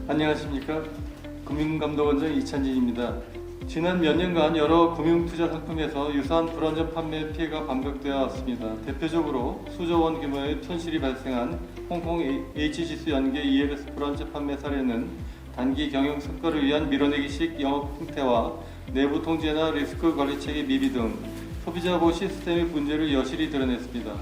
안녕하십니까. 금융감독원장 이찬진입니다. 지난 몇 년간 여러 금융투자 상품에서 유사한 불안전 판매 피해가 반복되어 왔습니다. 대표적으로 수조 원 규모의 손실이 발생한 홍콩 H지수 연계 ELS 불안전 판매 사례는 단기 경영 성과를 위한 밀어내기식 영업 형태와 내부 통제나 리스크 관리체계 미비 등 소비자 보호 시스템의 문제를 여실히 드러냈습니다.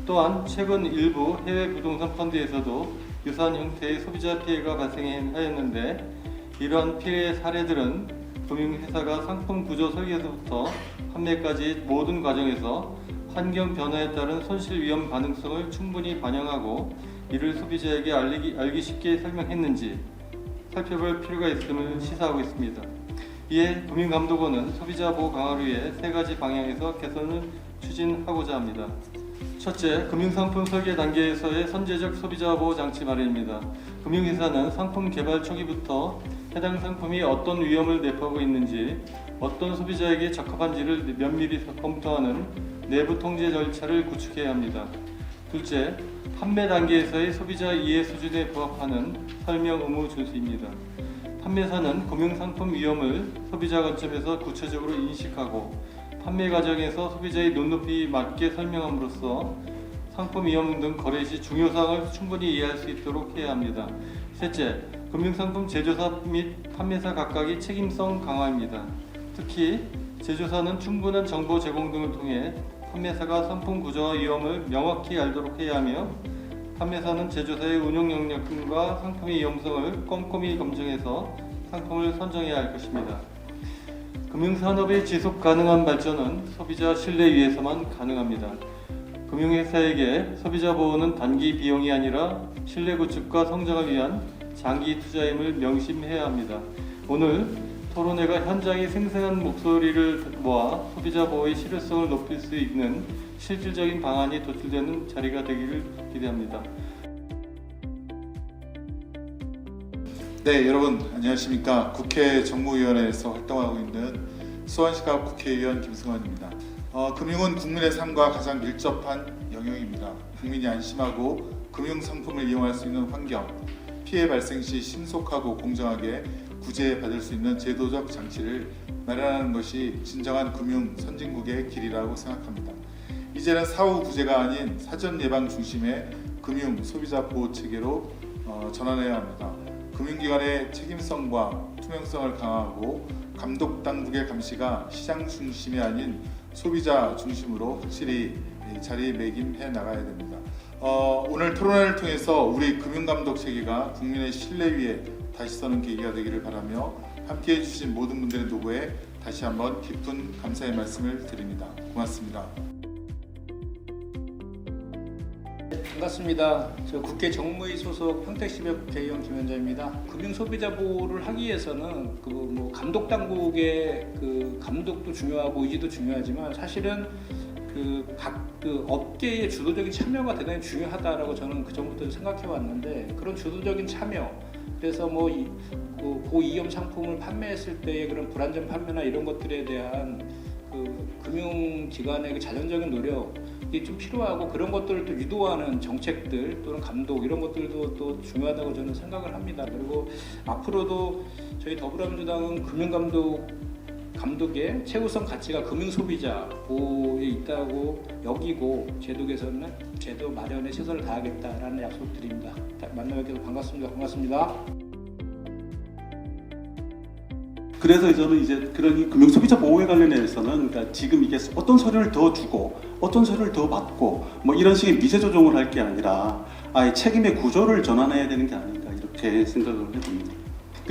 또한 최근 일부 해외 부동산 펀드에서도 유사한 형태의 소비자 피해가 발생하였는데, 이러한 피해 사례들은 금융회사가 상품 구조 설계에서부터 판매까지 모든 과정에서 환경 변화에 따른 손실 위험 가능성을 충분히 반영하고 이를 소비자에게 알기 쉽게 설명했는지 살펴볼 필요가 있음을 시사하고 있습니다. 이에 금융감독원은 소비자 보호 강화를 위해 세 가지 방향에서 개선을 추진하고자 합니다. 첫째, 금융상품 설계 단계에서의 선제적 소비자 보호 장치 마련입니다. 금융회사는 상품 개발 초기부터 해당 상품이 어떤 위험을 내포하고 있는지, 어떤 소비자에게 적합한지를 면밀히 검토하는 내부 통제 절차를 구축해야 합니다. 둘째, 판매 단계에서의 소비자 이해 수준에 부합하는 설명 의무 준수입니다. 판매사는 금융상품 위험을 소비자 관점에서 구체적으로 인식하고 판매 과정에서 소비자의 눈높이에 맞게 설명함으로써 상품 위험 등 거래 시 중요사항을 충분히 이해할 수 있도록 해야 합니다. 셋째, 금융상품 제조사 및 판매사 각각의 책임성 강화입니다. 특히 제조사는 충분한 정보 제공 등을 통해 판매사가 상품 구조와 위험을 명확히 알도록 해야 하며, 판매사는 제조사의 운용 역량과 상품의 위험성을 꼼꼼히 검증해서 상품을 선정해야 할 것입니다. 금융산업의 지속 가능한 발전은 소비자 신뢰 위에서만 가능합니다. 금융회사에게 소비자 보호는 단기 비용이 아니라 신뢰 구축과 성장을 위한 장기 투자임을 명심해야 합니다. 오늘 토론회가 현장의 생생한 목소리를 모아 소비자 보호의 실효성을 높일 수 있는 실질적인 방안이 도출되는 자리가 되기를 기대합니다. 네, 여러분 안녕하십니까. 국회 정무위원회에서 활동하고 있는 수원시갑 국회의원 김승원입니다. 금융은 국민의 삶과 가장 밀접한 영역입니다. 국민이 안심하고 금융상품을 이용할 수 있는 환경, 피해 발생 시 신속하고 공정하게 구제받을 수 있는 제도적 장치를 마련하는 것이 진정한 금융 선진국의 길이라고 생각합니다. 이제는 사후 구제가 아닌 사전 예방 중심의 금융 소비자 보호 체계로 전환해야 합니다. 금융기관의 책임성과 투명성을 강화하고 감독 당국의 감시가 시장 중심이 아닌 소비자 중심으로 확실히 자리매김해 나가야 됩니다. 오늘 토론회를 통해서 우리 금융감독 체계가 국민의 신뢰 위에 다시 서는 계기가 되기를 바라며, 함께해 주신 모든 분들의 노고에 다시 한번 깊은 감사의 말씀을 드립니다. 고맙습니다. 반갑습니다. 저 국회 정무위 소속 평택시민 국회의원 김현자입니다. 금융 소비자 보호를 하기 위해서는 감독 당국의 감독도 중요하고 의지도 중요하지만, 사실은 각 업계의 주도적인 참여가 대단히 중요하다라고 저는 그전부터 생각해 왔는데, 그런 주도적인 참여, 그래서 고위험 상품을 판매했을 때의 그런 불안전 판매나 이런 것들에 대한 금융기관의 자정적인 노력이 좀 필요하고, 그런 것들을 또 유도하는 정책들 또는 감독, 이런 것들도 또 중요하다고 저는 생각을 합니다. 그리고 앞으로도 저희 더불어민주당은 감독의 최우선 가치가 금융소비자 보호에 있다고 여기고, 제도 개선은 제도 마련에 최선을 다하겠다라는 약속 드립니다. 만나뵙게 돼서 반갑습니다. 고맙습니다. 그래서 저는 그런 금융 소비자 보호에 관련해서는, 그러니까 지금 이게 어떤 서류를 더 주고 어떤 서류를 더 받고 이런 식의 미세 조정을 할 게 아니라 아예 책임의 구조를 전환해야 되는 게 아닌가, 이렇게 생각을 해봅니다.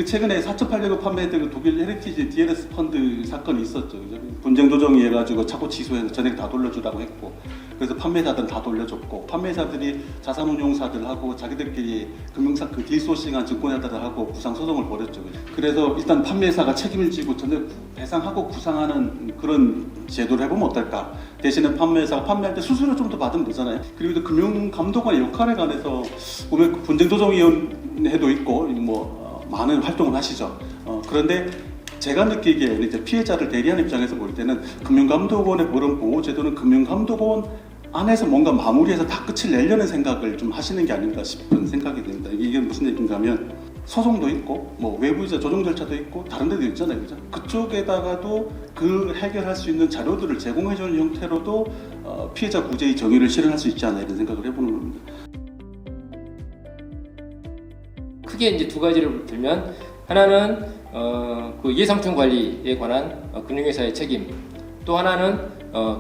최근에 4,800억 판매했던 독일 헤리티지 DLS 펀드 사건이 있었죠. 분쟁 조정이 해가지고 자꾸 취소해서 전액 다 돌려주라고 했고, 그래서 판매사들은 다 돌려줬고, 판매사들이 자산운용사들하고 자기들끼리 딜소싱한 증권회사들하고 구상소송을 벌였죠. 그래서 일단 판매사가 책임을 지고 전액 배상하고 구상하는 그런 제도를 해보면 어떨까. 대신에 판매사가 판매할 때 수수료 좀 더 받으면 되잖아요. 그리고 또 금융감독관의 역할에 관해서 보면 분쟁조정위원회도 있고 많은 활동을 하시죠. 그런데 제가 느끼기에 이제 피해자를 대리하는 입장에서 볼 때는 금융감독원의 그런 보호제도는 금융감독원 안에서 뭔가 마무리해서 다 끝을 내려는 생각을 좀 하시는 게 아닌가 싶은 생각이 듭니다. 이게 무슨 얘기인가 하면, 소송도 있고 뭐 외부이자 조정 절차도 있고 다른 데도 있잖아요, 그죠? 그쪽에다가도 그 해결할 수 있는 자료들을 제공해주는 형태로도 피해자 구제의 정의를 실현할 수 있지 않나 이런 생각을 해보는 겁니다. 크게 이제 두 가지를 들면 하나는 그 이해상품 관리에 관한 금융회사의 책임, 또 하나는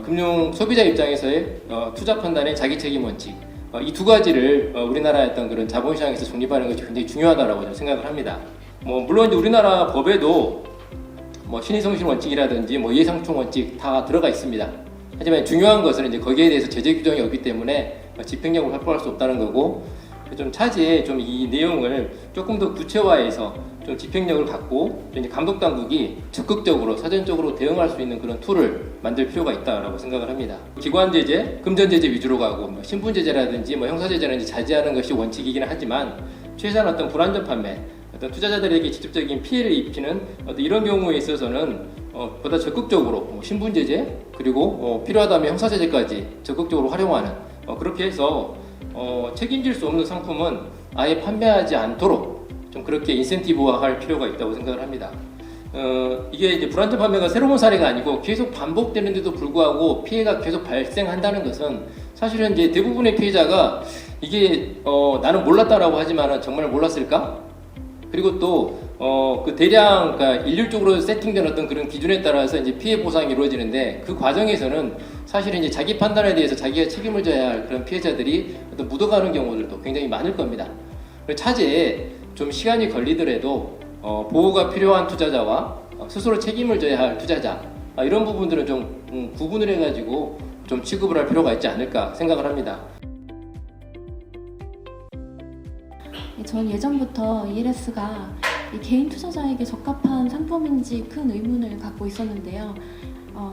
금융 소비자 입장에서의 투자 판단의 자기 책임 원칙. 이 두 가지를 우리나라의 어떤 그런 자본시장에서 정립하는 것이 굉장히 중요하다라고 저는 생각을 합니다. 뭐 물론 이제 우리나라 법에도 뭐 신의성실 원칙이라든지 뭐 이해상충 원칙 다 들어가 있습니다. 하지만 중요한 것은 이제 거기에 대해서 제재 규정이 없기 때문에 집행력을 확보할 수 없다는 거고, 좀 차지에 좀 이 내용을 조금 더 구체화해서 좀 집행력을 갖고 이제 감독 당국이 적극적으로 사전적으로 대응할 수 있는 그런 툴을 만들 필요가 있다라고 생각을 합니다. 기관 제재, 금전 제재 위주로 가고 뭐 신분 제재라든지 뭐 형사 제재라든지 자제하는 것이 원칙이긴 하지만 최소한 어떤 불안전 판매, 어떤 투자자들에게 직접적인 피해를 입히는 어떤 이런 경우에 있어서는 보다 적극적으로 뭐 신분 제재 그리고 필요하다면 형사 제재까지 적극적으로 활용하는 그렇게 해서 책임질 수 없는 상품은 아예 판매하지 않도록 좀 그렇게 인센티브화할 필요가 있다고 생각을 합니다. 이게 이제 불안전 판매가 새로운 사례가 아니고 계속 반복되는데도 불구하고 피해가 계속 발생한다는 것은 사실은 이제 대부분의 피해자가 이게 나는 몰랐다라고 하지만은 정말 몰랐을까? 그리고 또 그 대량 그러니까 일률적으로 세팅된 어떤 그런 기준에 따라서 이제 피해 보상이 이루어지는데 그 과정에서는 사실은 이제 자기 판단에 대해서 자기가 책임을 져야 할 그런 피해자들이 어떤 묻어가는 경우들도 굉장히 많을 겁니다. 차제에 좀 시간이 걸리더라도 보호가 필요한 투자자와 스스로 책임을 져야 할 투자자 이런 부분들은 좀 구분을 해가지고 좀 취급을 할 필요가 있지 않을까 생각을 합니다. 전 예전부터 ELS가 개인 투자자에게 적합한 상품인지 큰 의문을 갖고 있었는데요.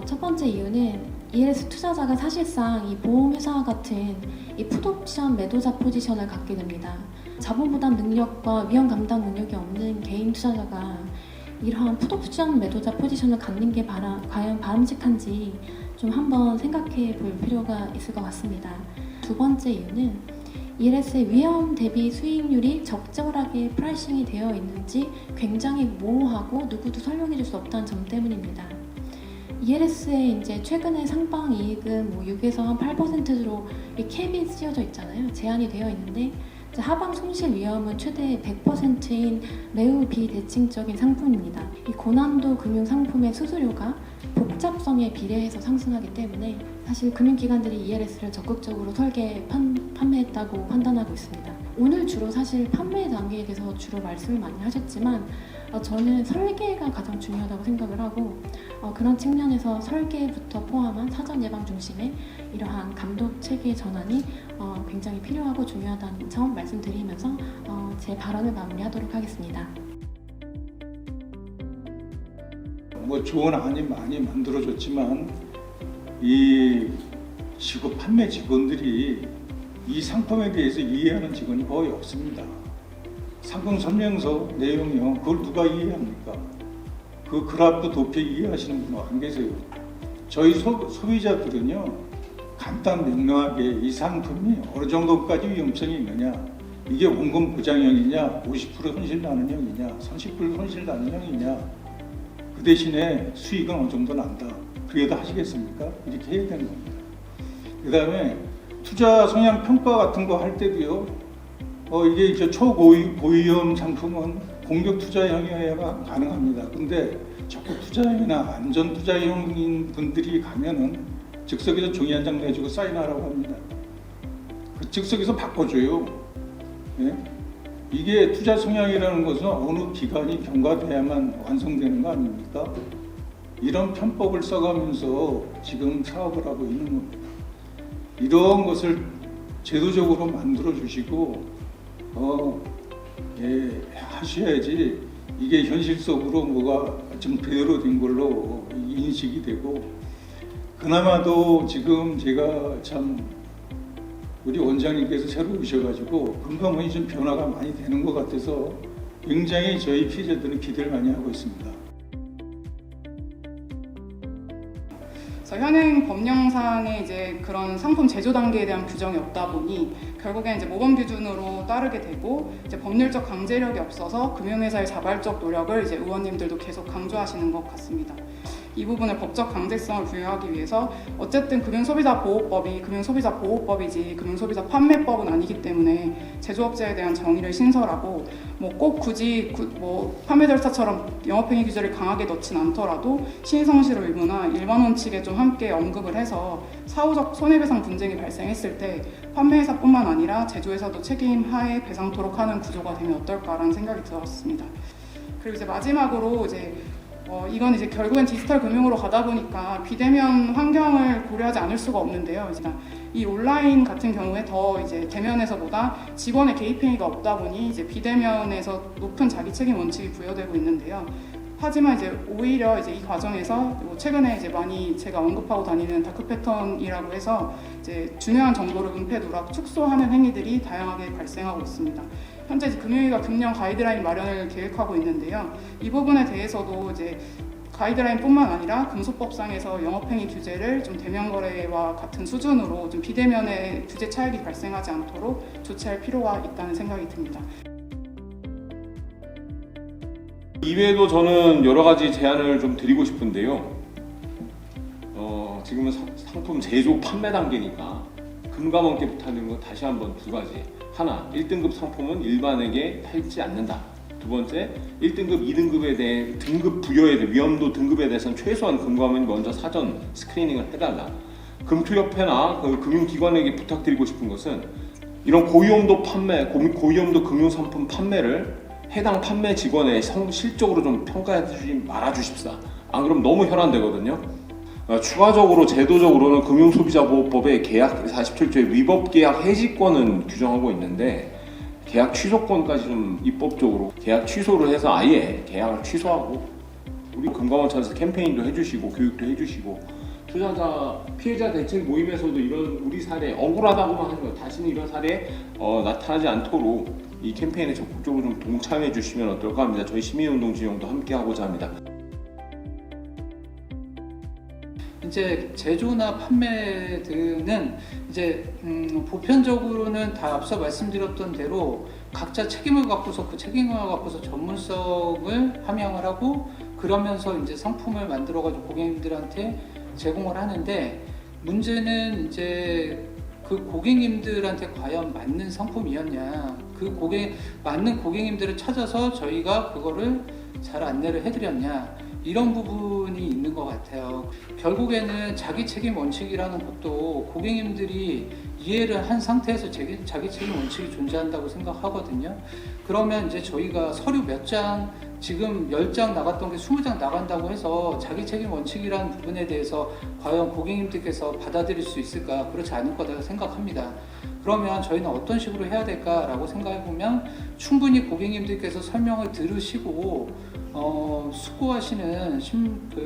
첫 번째 이유는 ELS 투자자가 사실상 이 보험회사와 같은 이 풋옵션 매도자 포지션을 갖게 됩니다. 자본 부담 능력과 위험 감당 능력이 없는 개인 투자자가 이러한 풋옵션 매도자 포지션을 갖는 게 과연 바람직한지 좀 한번 생각해 볼 필요가 있을 것 같습니다. 두 번째 이유는 ELS의 위험 대비 수익률이 적절하게 프라이싱이 되어 있는지 굉장히 모호하고 누구도 설명해 줄 수 없다는 점 때문입니다. ELS의 이제 최근에 상방 이익은 뭐 6에서 한 8%로 캡이 씌워져 있잖아요. 제한이 되어 있는데 하방 손실 위험은 최대 100%인 매우 비대칭적인 상품입니다. 이 고난도 금융 상품의 수수료가 복잡성에 비례해서 상승하기 때문에 사실 금융기관들이 ELS를 적극적으로 판매했다고 판단하고 있습니다. 오늘 주로 사실 판매 단계에 대해서 주로 말씀을 많이 하셨지만 저는 설계가 가장 중요하다고 생각을 하고 그런 측면에서 설계부터 포함한 사전 예방 중심의 이러한 감독 체계 전환이 굉장히 필요하고 중요하다는 점 말씀드리면서 제 발언을 마무리하도록 하겠습니다. 뭐 좋은 안이 많이 만들어졌지만 이 판매 직원들이 이 상품에 대해서 이해하는 직원이 거의 없습니다. 상품 설명서 내용이요. 그걸 누가 이해합니까? 그 그래프 도표 이해하시는 분 안 계세요. 저희 소비자들은요. 간단 명료하게 이 상품이 어느 정도까지 위험성이 있느냐, 이게 원금 보장형이냐, 50% 손실 나는 형이냐, 30% 손실 나는 형이냐, 그 대신에 수익은 어느 정도 난다. 그래도 하시겠습니까? 이렇게 해야 되는 겁니다. 그 다음에 투자 성향 평가 같은 거 할 때도요. 이게 이제 초고위험 상품은 공격 투자형이어야 가능합니다. 근데 자꾸 투자형이나 안전 투자형인 분들이 가면은 즉석에서 종이 한 장 내주고 사인하라고 합니다. 그 즉석에서 바꿔줘요. 예? 이게 투자 성향이라는 것은 어느 기간이 경과돼야만 완성되는 거 아닙니까? 이런 편법을 써가면서 지금 사업을 하고 있는 겁니다. 이런 것을 제도적으로 만들어 주시고 하셔야지 이게 현실 속으로 뭐가 좀 그대로 된 걸로 인식이 되고, 그나마도 지금 제가 참 우리 원장님께서 새로 오셔가지고 금감원이 좀 변화가 많이 되는 것 같아서 굉장히 저희 피해자들은 기대를 많이 하고 있습니다. 그래서 현행 법령상에 이제 그런 상품 제조 단계에 대한 규정이 없다 보니 결국엔 이제 모범 기준으로 따르게 되고 이제 법률적 강제력이 없어서 금융회사의 자발적 노력을 이제 의원님들도 계속 강조하시는 것 같습니다. 이 부분을 법적 강제성을 부여하기 위해서 어쨌든 금융소비자보호법이 금융소비자보호법이지 금융소비자 판매법은 아니기 때문에 제조업체에 대한 정의를 신설하고 뭐 꼭 굳이 뭐 판매 절차처럼 영업행위 규제를 강하게 넣진 않더라도 시의성실 의무나 일반 원칙에 좀 함께 언급을 해서 사후적 손해배상 분쟁이 발생했을 때 판매회사뿐만 아니라 제조회사도 책임하에 배상토록 하는 구조가 되면 어떨까라는 생각이 들었습니다. 그리고 이제 마지막으로 이건 이제 결국엔 디지털 금융으로 가다 보니까 비대면 환경을 고려하지 않을 수가 없는데요. 이 온라인 같은 경우에 더 이제 대면에서보다 직원의 개입 행위가 없다 보니 이제 비대면에서 높은 자기 책임 원칙이 부여되고 있는데요. 하지만 이제 오히려 이제 이 과정에서 최근에 이제 많이 제가 언급하고 다니는 다크 패턴이라고 해서 이제 중요한 정보를 은폐 누락 축소하는 행위들이 다양하게 발생하고 있습니다. 현재 금융위가 금년 가이드라인 마련을 계획하고 있는데요. 이 부분에 대해서도 이제 가이드라인뿐만 아니라 금소법상에서 영업행위 규제를 좀 대면 거래와 같은 수준으로 좀 비대면의 규제 차익이 발생하지 않도록 조치할 필요가 있다는 생각이 듭니다. 이외에도 저는 여러 가지 제안을 좀 드리고 싶은데요. 지금은 상품 제조 판매 단계니까 금감원께부터 하는 거 다시 한번 두 가지. 하나, 1등급 상품은 일반에게 팔지 않는다. 두 번째, 1등급, 2등급에 대해 등급 부여에 대해 위험도 등급에 대해서는 최소한 금감원이 먼저 사전 스크리닝을 해달라. 금투협회나 금융기관에게 부탁드리고 싶은 것은 이런 고위험도 판매, 고위험도 금융상품 판매를 해당 판매 직원의 실적으로 좀 평가해 주지 말아 주십사. 안 그러면 너무 혈안되거든요. 추가적으로 제도적으로는 금융소비자보호법의 계약 47조의 위법계약 해지권은 규정하고 있는데 계약 취소권까지 좀 입법적으로 계약 취소를 해서 아예 계약을 취소하고 우리 금감원 차에서 캠페인도 해주시고 교육도 해주시고 투자자 피해자 대책 모임에서도 이런 우리 사례 억울하다고만 하는 거 다시는 이런 사례 나타나지 않도록 이 캠페인에 적극적으로 좀 동참해 주시면 어떨까 합니다. 저희 시민운동 진영도 함께 하고자 합니다. 이제 제조나 판매 등은 이제 보편적으로는 다 앞서 말씀드렸던 대로 각자 책임을 갖고서 그 책임을 갖고서 전문성을 함양을 하고 그러면서 이제 상품을 만들어가지고 고객님들한테 제공을 하는데 문제는 이제 그 고객님들한테 과연 맞는 상품이었냐, 맞는 고객님들을 찾아서 저희가 그거를 잘 안내를 해드렸냐. 이런 부분이 있는 것 같아요. 결국에는 자기 책임 원칙이라는 것도 고객님들이 이해를 한 상태에서 자기 책임 원칙이 존재한다고 생각하거든요. 그러면 이제 저희가 서류 몇 장, 지금 10장 나갔던 게 20장 나간다고 해서 자기 책임 원칙이라는 부분에 대해서 과연 고객님들께서 받아들일 수 있을까? 그렇지 않을 거라고 생각합니다. 그러면 저희는 어떤 식으로 해야 될까라고 생각해보면 충분히 고객님들께서 설명을 들으시고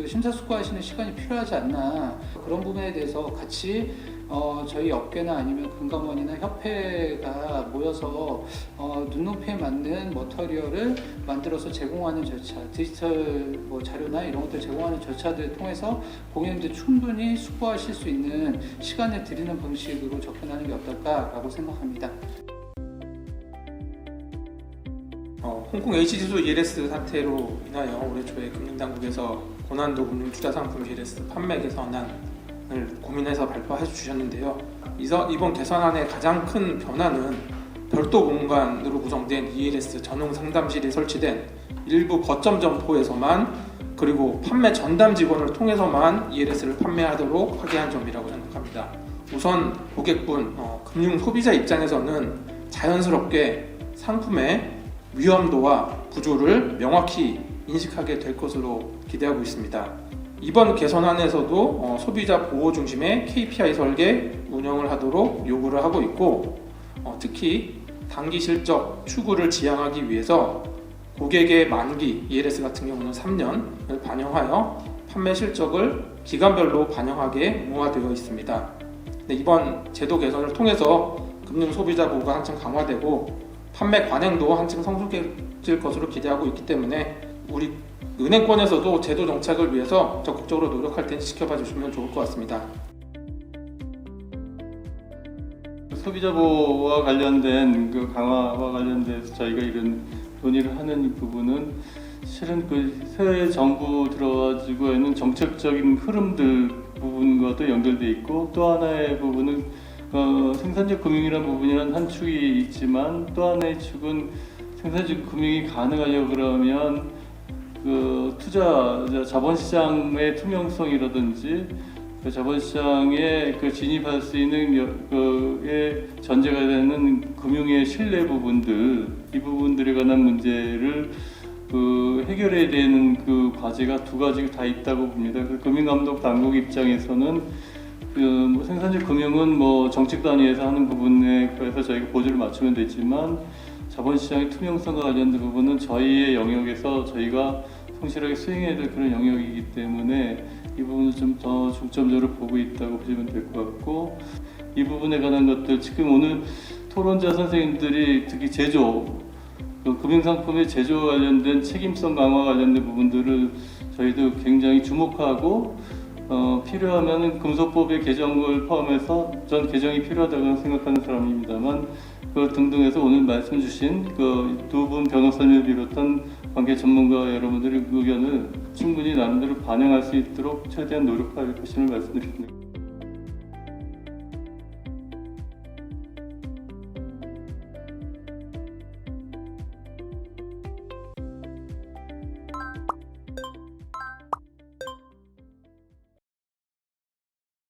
심사숙고하시는 시간이 필요하지 않나 그런 부분에 대해서 같이 저희 업계나 아니면 금감원이나 협회가 모여서 눈높이에 맞는 머터리얼을 만들어서 제공하는 절차, 디지털 자료나 이런 것들 제공하는 절차들을 통해서 고객님들 충분히 숙고하실 수 있는 시간을 드리는 방식으로 접근하는 게 어떨까라고 생각합니다. 홍콩 HG소 ELS 사태로 인하여 올해 초에 금융당국에서 고난도 금융투자상품 ELS 판매 개선안을 고민해서 발표해 주셨는데요. 이번 개선안의 가장 큰 변화는 별도 공간으로 구성된 ELS 전용 상담실이 설치된 일부 거점 점포에서만 그리고 판매 전담 직원을 통해서만 ELS를 판매하도록 하게 한 점이라고 생각합니다. 우선 고객분, 금융 소비자 입장에서는 자연스럽게 상품의 위험도와 구조를 명확히 인식하게 될 것으로 기대하고 있습니다. 이번 개선안에서도 소비자 보호 중심의 KPI 설계 운영을 하도록 요구를 하고 있고 특히 단기 실적 추구를 지향하기 위해서 고객의 만기 ELS 같은 경우는 3년을 반영하여 판매 실적을 기간별로 반영하게 의무화되어 있습니다. 이번 제도 개선을 통해서 금융 소비자 보호가 한층 강화되고 판매 관행도 한층 성숙해질 것으로 기대하고 있기 때문에 우리 은행권에서도 제도 정착을 위해서 적극적으로 노력할 테니 지켜봐 주시면 좋을 것 같습니다. 소비자 보호와 관련된 그 강화와 관련돼서 저희가 이런 논의를 하는 부분은 실은 그 새 정부 들어가지고 있는 정책적인 흐름들 부분과도 연결돼 있고, 또 하나의 부분은 생산적 금융이라는 부분이라는 한 축이 있지만, 또 하나의 축은 생산적 금융이 가능하려고 그러면 그 투자 자본시장의 투명성이라든지 그 자본시장에 그 진입할 수 있는 그의 전제가 되는 금융의 신뢰 부분들, 이 부분들에 관한 문제를 그 해결해야 되는 그 과제가 두 가지가 다 있다고 봅니다. 그 금융감독 당국 입장에서는 뭐 생산적 금융은 뭐 정책 단위에서 하는 부분에 그래서 저희가 보조를 맞추면 되지만, 자본시장의 투명성과 관련된 부분은 저희의 영역에서 저희가 성실하게 수행해야 될 그런 영역이기 때문에 이 부분을 좀 더 중점적으로 보고 있다고 보시면 될 것 같고, 이 부분에 관한 것들 지금 오늘 토론자 선생님들이 특히 제조, 금융상품의 제조와 관련된 책임성 강화 관련된 부분들을 저희도 굉장히 주목하고 필요하면 금소법의 개정을 포함해서 전 개정이 필요하다고 생각하는 사람입니다만, 그 등등해서 오늘 말씀 주신 그 두 분 변호사님을 비롯한 관계 전문가 여러분들의 의견을 충분히 나름대로 반영할 수 있도록 최대한 노력할 것임을 말씀드립니다.